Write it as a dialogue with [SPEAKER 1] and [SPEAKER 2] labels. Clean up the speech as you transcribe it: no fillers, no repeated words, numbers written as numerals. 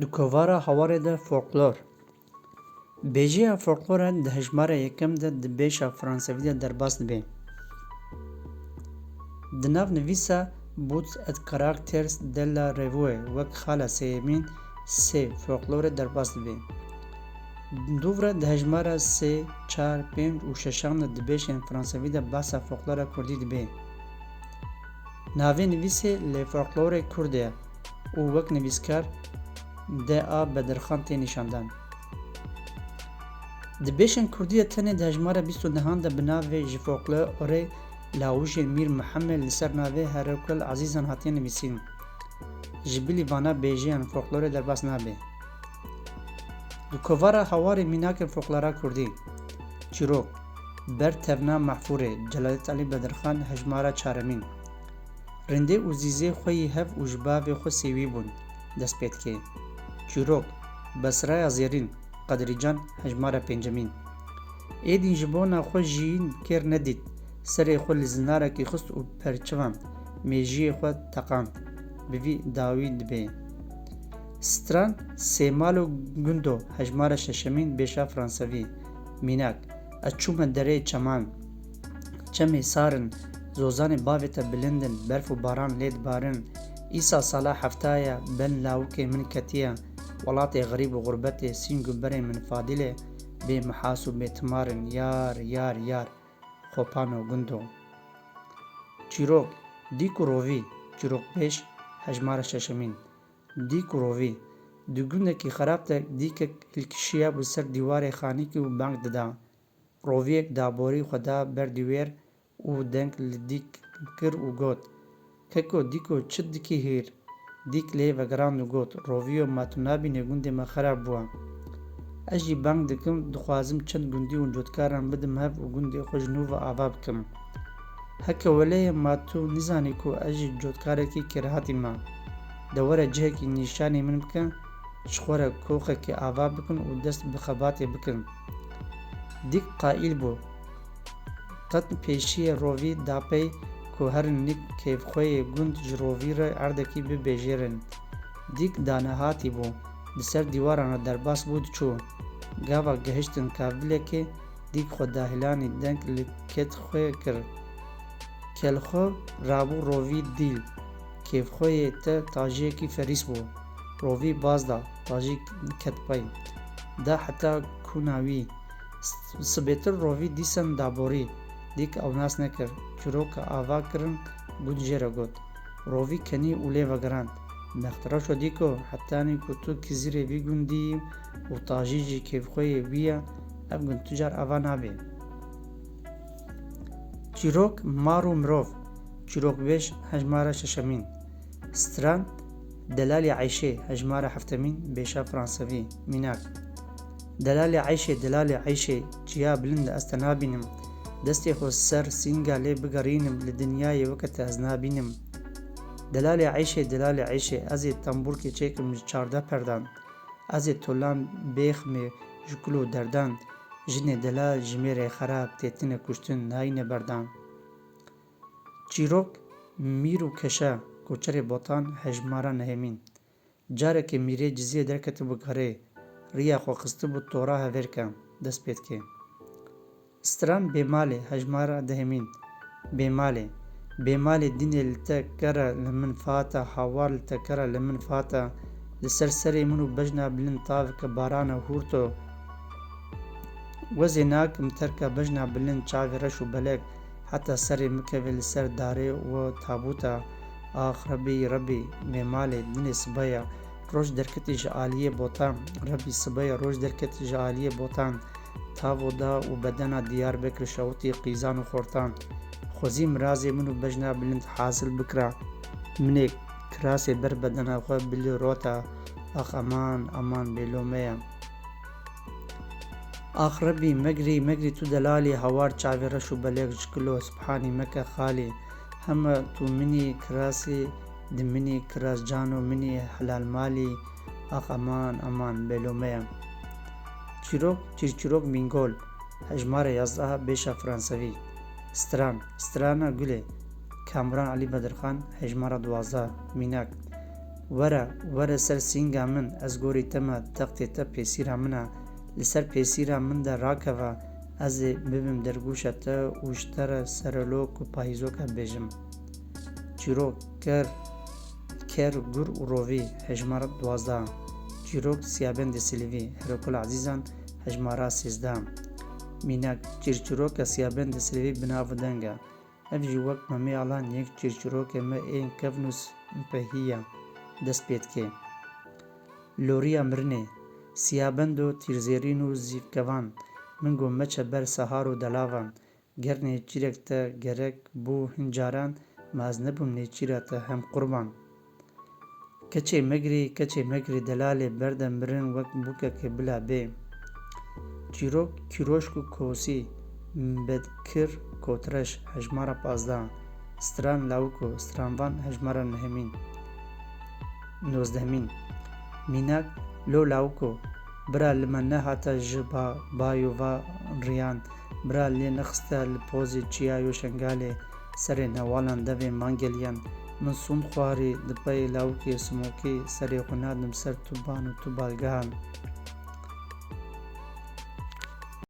[SPEAKER 1] Di kovara hawarê de folklor. Bêjeya folklor di hejmara yekem de di bêşa Fransewî de derbas dibe. Di nav nivîsa Boots et Caractères de la Revue wek xala sêyemîn sê folklorê derbas dibe. Dûvre di hejmara 3, 4, 5 û 6 de di bêşên Fransewî de behsa folklora Kurdî dibe. Navê nivîsê lê folklorê Kurd ye û wek nivîskar D.A. Bedirxan tê nîşandan. Di bêşên Kurdî de tenê di hejmara 29 de bi navê ji folklorê Lawûjê Mîr Mihemed li ser navê Herokul Ezîzan hatiye nivîsîn. Ji bilî vana bêjeyan folklorê derbas nabe. Di kovara hawarê mînakên folklora Kurdî. Çîrok, Ber Tevna Mehfûrê Celalet Elî Bedirxan hejmara çaremîn. Rindê û zîzê xwe yî hev û ji bavê xwe sêwî bûn, dest pê dike. Çîrok, Besraya Zêrîn Qedrîcan hejmara pêncemîn. Êdîn ji bona xwe jîn kêr nedît, serê xwe li zinarekê xist û perçivan mêjiyê xwe teqand. Bi vî dawî dibe. Stran Sêmalo Gundo hejmara şeşemîn bêşa Fransewî. Mînak, ez çûme derê çeman. Çemê sarin, zozanê bavê te bilind in, berf û baran lê dibarin. Îsa sala heftaya ben lawikê min ketiye, welatê xerîb û xurbetê sîng û berên min fadîlê, bê mihas û bêtimarin yar yar yar. Xopano Gundo. Çîrok, Dîk û Rovî Çîrokbêj hejmara şeşemîn. Dîk û Rovî di gundekî xerab de dîkek hilkişiya bi ser dîwarê xanîkî û bang dida. Roviyek daborî xwe da ber dîwêr û deng li dîk kir û got: Keko dîko çi dikî hêr? Dîk lê vegirand û got: Roviyo ma tu nabînî gundê me xerab bûye. Ez jî bang dikim, dixwazim çend gundî û cotkaran bidim hev û gundê xwe ji nû ve ava bikim. Heke welêye ma tu nizanî ku ez jî cotkarekî kêrhatî me. De were cihekî nîşanî min bike, ji xwe re koxekê ava bikin û dest bi xebatê bikin. Dîk qaîl bû. Qet pêşiyê Rovî dapey ku her nîk kêfxweyê gund ji Rovî re erdekî bibêjêrin. Dîk danehatî bû, di ser dîwaran re derbas bû diçû. Gava gihiştin kavilekê, dîk xwe dahîlanî deng li ketxwê kir. Kelxwe rabû Rovî dîl. Kêfxweyê te tajiyekî ferîs bû. Rovî baz da, tajî ket pey. Da heta kuna wî. Sibêtir Rovî dîsan daborî. Dîk ew nas nekir. Çîroka ava kirin, gund jê re got. Rovî kenî û lê vegirand. Mextiraşo dîko, hetanî ku tu kizîrê vî gundî yî û tajî jî kêfxweyê wî ye, ev gund tu car ava nabe. Çîrok, Mar û Mirov Çîrokbêj hejmara şeşemîn. Stran Delalê Eyşê hejmara heftemîn bêşa Fransewî. Mînak, Delalê Eyşê Delalê Eyşê çiya bilind ez te nabînim. Destê xwe ser sînga lê bigerînim, li dinyayê weke te ez nabînim. Delalê Eyşê Delalê Eyşê ez ê temburkê çêkim ji çarde perdan. Ez ê tolan bêxmê ji kul û derdan. Jinê delal ji mêrê xerab têtine kuştin nayîne berdan. Çîrok, Mîr û Keşe Koçerê Botan hejmara nehêmîn. Carekê mîrê ciziyê derketibû gerê, rêya xwe xistibû tora hevêrke, dest pê dike. Stran Bêmalê hejmara dehemîn. Bêmalê, Bêmalê dînê li te kere li min fata, hawar li te kere li min fata, li ser serê min û bejna bilind tavike barana hûrto. Wezê nakim terka bejna bilind çavê reş û belek, heta serê mikeve li ser darê û tabûta. Ax Rebî Rebî, Bêmalê dînê sibeya, roj derketî ji aliyê botan. Rebî sibeya roj derketî ji aliyê botan. Tavo da û bedena Diyarbekir şewitî qîzan û xortan. Xwezî mirazê min û bejna bilind hasil bikira. Minê kirasê ber bedena xwe bilî rota. Ax eman eman bêlome ye. Ax Rebî megrî megrî tu delalî hawar çavê reş û belek ji kilo subhanî meke xalî. Heme tu minî kirasê di minî kirascan û minî helal malî. Ax eman eman bêlome ye. Çîrok Çîrçîrok Mîngol hejmara 11 bêşa Fransewî. Stran Strana Gulê Kamran Elî Bedirxan hejmara 12. Mînak, وره سر سینگا من از گوری تما تختی تا پیسیرا منا لسر پیسیرا من در راکوا از ببیم در گوشت تا اوشتر سرلوک و پاییزوکا بیجم. چیروک کر گر و روی هجمار 12 چیروک سیابند سیلوی هرکل عزیزان هجمارا 13 میناک چیرچیروک سیابند سیلوی بناو دنگا اف جوک ممی آلان یک چیرچیروک ما این کفنوس پهیا دست پید که لوریا مرنه سیابند و تیرزیرین و زیفکوان من گو مچه بر سهار و دلاوان گرنه چیرک تا گرک بو هنجاران ماز نبوم نیچیرا تا هم قربان کچه مگری دلاله بردم برن وک بوکا که بلا بی چیروک کیروشکو کوسی بدکر کوترش هجمارا 15 ستران لاوکو سترانوان هجمارا 19 میناک لو لاوکو برا لمن نهاتا جبا بایو و ریان برا لی نخستا لپوزی چیایو شنگاله سر نوالان دوی مانگلیان من سوم خواری دپای لاوکی سموکی سر خونادم سر توبان و توبالگان